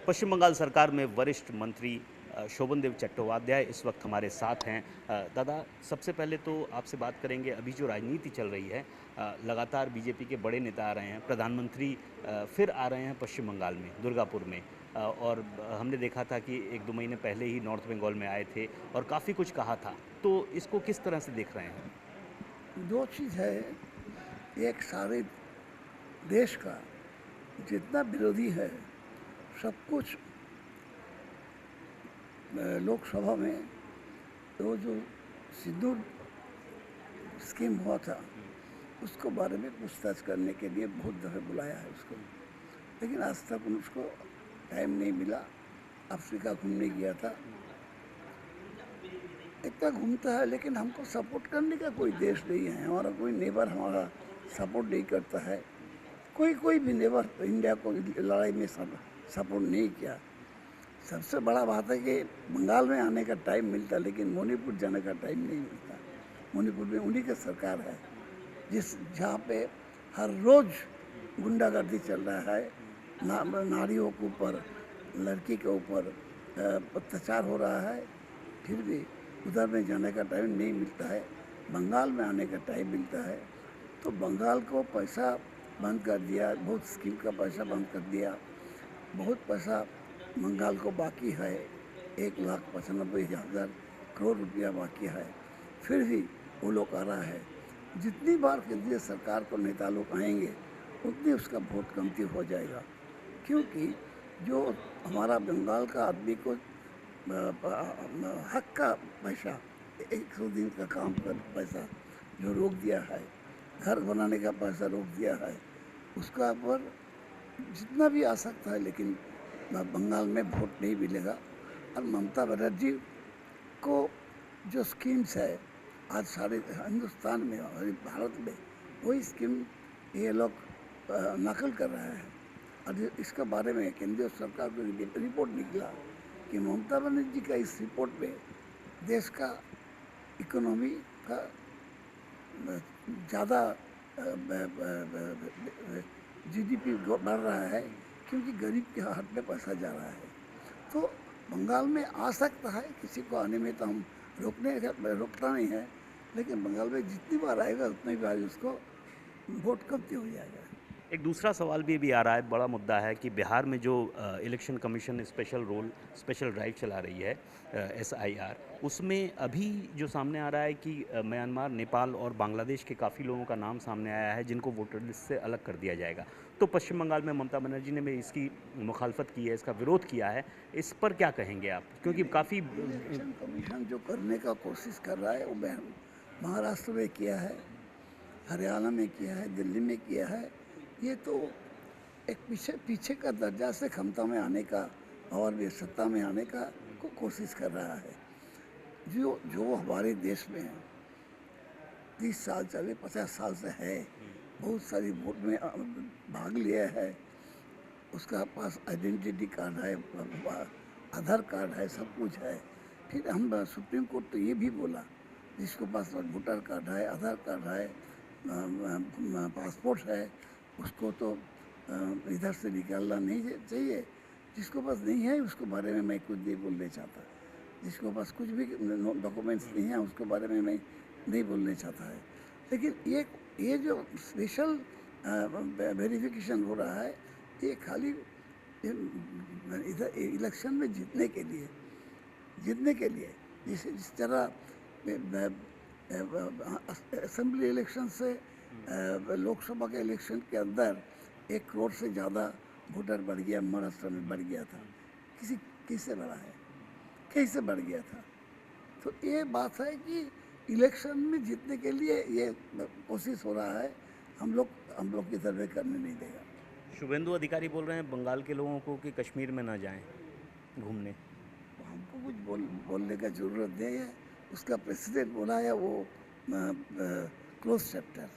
पश्चिम बंगाल सरकार में वरिष्ठ मंत्री शोभनदेव चट्टोपाध्याय इस वक्त हमारे साथ हैं। दादा, सबसे पहले तो आपसे बात करेंगे, अभी जो राजनीति चल रही है, लगातार बीजेपी के बड़े नेता आ रहे हैं, प्रधानमंत्री फिर आ रहे हैं पश्चिम बंगाल में, दुर्गापुर में। और हमने देखा था कि 1-2 महीने पहले ही नॉर्थ बंगाल में आए थे और काफ़ी कुछ कहा था। तो इसको किस तरह से देख रहे हैं? दो चीज़ है। एक सारे देश का जितना विरोधी है सब कुछ लोकसभा में वो जो सिंदूर स्कीम हुआ था उसको बारे में पूछताछ करने के लिए बहुत दफ़े बुलाया है उसको, लेकिन आज तक उसको टाइम नहीं मिला। अफ्रीका घूमने गया था, इतना घूमता है लेकिन हमको सपोर्ट करने का कोई देश नहीं है, हमारा कोई नेबर हमारा सपोर्ट नहीं करता है। कोई कोई भी नेबर इंडिया को लड़ाई में सपोर्ट नहीं किया। सबसे बड़ा बात है कि बंगाल में आने का टाइम मिलता लेकिन मणिपुर जाने का टाइम नहीं मिलता। मणिपुर में उन्हीं की सरकार है जहाँ पे हर रोज़ गुंडागर्दी चल रहा है, नारियों के ऊपर, लड़की के ऊपर अत्याचार हो रहा है, फिर भी उधर में जाने का टाइम नहीं मिलता है, बंगाल में आने का टाइम मिलता है। तो बंगाल को पैसा बंद कर दिया, बहुत स्कीम का पैसा बंद कर दिया, बहुत पैसा बंगाल को बाकी है, 1,95,000 करोड़ रुपया बाकी है, फिर भी वो लोग आ रहा है। जितनी बार केंद्रीय सरकार को नेता लोग आएंगे उतनी उसका वोट कमती हो जाएगा, क्योंकि जो हमारा बंगाल का आदमी को हक का पैसा, 100 दिन का काम का पैसा जो रोक दिया है, घर बनाने का पैसा रोक दिया है, उसका पर जितना भी आ सकता है, लेकिन बंगाल में वोट नहीं मिलेगा। और ममता बनर्जी को जो स्कीम्स है आज सारे हिंदुस्तान में और भारत में वही स्कीम ये लोग नकल कर रहे हैं। और इसके बारे में केंद्रीय सरकार को रिपोर्ट निकला कि ममता बनर्जी का इस रिपोर्ट में देश का इकोनॉमी का ज़्यादा जीडीपी बढ़ रहा है, क्योंकि गरीब के हाथ में पैसा जा रहा है। तो बंगाल में आ सकता है, किसी को आने में तो हम रोकता नहीं है, लेकिन बंगाल में जितनी बार आएगा उतनी बार उसको वोट कमती हो जाएगा। एक दूसरा सवाल भी अभी आ रहा है, बड़ा मुद्दा है कि बिहार में जो इलेक्शन कमीशन स्पेशल ड्राइव चला रही है, SIR, उसमें अभी जो सामने आ रहा है कि म्यांमार, नेपाल और बांग्लादेश के काफ़ी लोगों का नाम सामने आया है जिनको वोटर लिस्ट से अलग कर दिया जाएगा। तो पश्चिम बंगाल में ममता बनर्जी ने भी इसकी मुखालफत की है, इसका विरोध किया है। इस पर क्या कहेंगे आप? क्योंकि काफ़ी इलेक्शन कमीशन जो करने का कोशिश कर रहा है वो महाराष्ट्र में किया है, हरियाणा में किया है, दिल्ली में किया है। ये तो एक पीछे पीछे का दर्जा से क्षमता में आने का और भी सत्ता में आने का कोशिश कर रहा है। जो जो हमारे देश में 30 साल चले, 50 साल से है, बहुत सारी वोट में भाग लिया है, उसका पास आइडेंटिटी कार्ड है, आधार कार्ड है, सब कुछ है। फिर हम सुप्रीम कोर्ट तो ये भी बोला जिसके पास वोटर कार्ड है, आधार कार्ड है, पासपोर्ट है, उसको तो इधर से निकालना नहीं चाहिए। जिसको पास नहीं है उसके बारे में मैं कुछ नहीं बोलने चाहता, जिसको पास कुछ भी डॉक्यूमेंट्स नहीं है उसके बारे में मैं नहीं बोलने चाहता है। लेकिन ये जो स्पेशल वेरिफिकेशन हो रहा है, ये खाली इधर इलेक्शन में जीतने के लिए जिस तरह असेंबली इलेक्शन से लोकसभा के इलेक्शन के अंदर 1 करोड़ से ज़्यादा वोटर बढ़ गया, महाराष्ट्र में बढ़ गया था। किससे बढ़ा है, कैसे बढ़ गया था? तो ये बात है कि इलेक्शन में जीतने के लिए ये कोशिश हो रहा है, हम लोग की सर्वे करने नहीं देगा। शुभेंदु अधिकारी बोल रहे हैं बंगाल के लोगों को कि कश्मीर में ना जाएं घूमने। हमको कुछ बोलने का ज़रूरत नहीं है, उसका प्रेसिडेंट बोला है, वो क्लोज चैप्टर।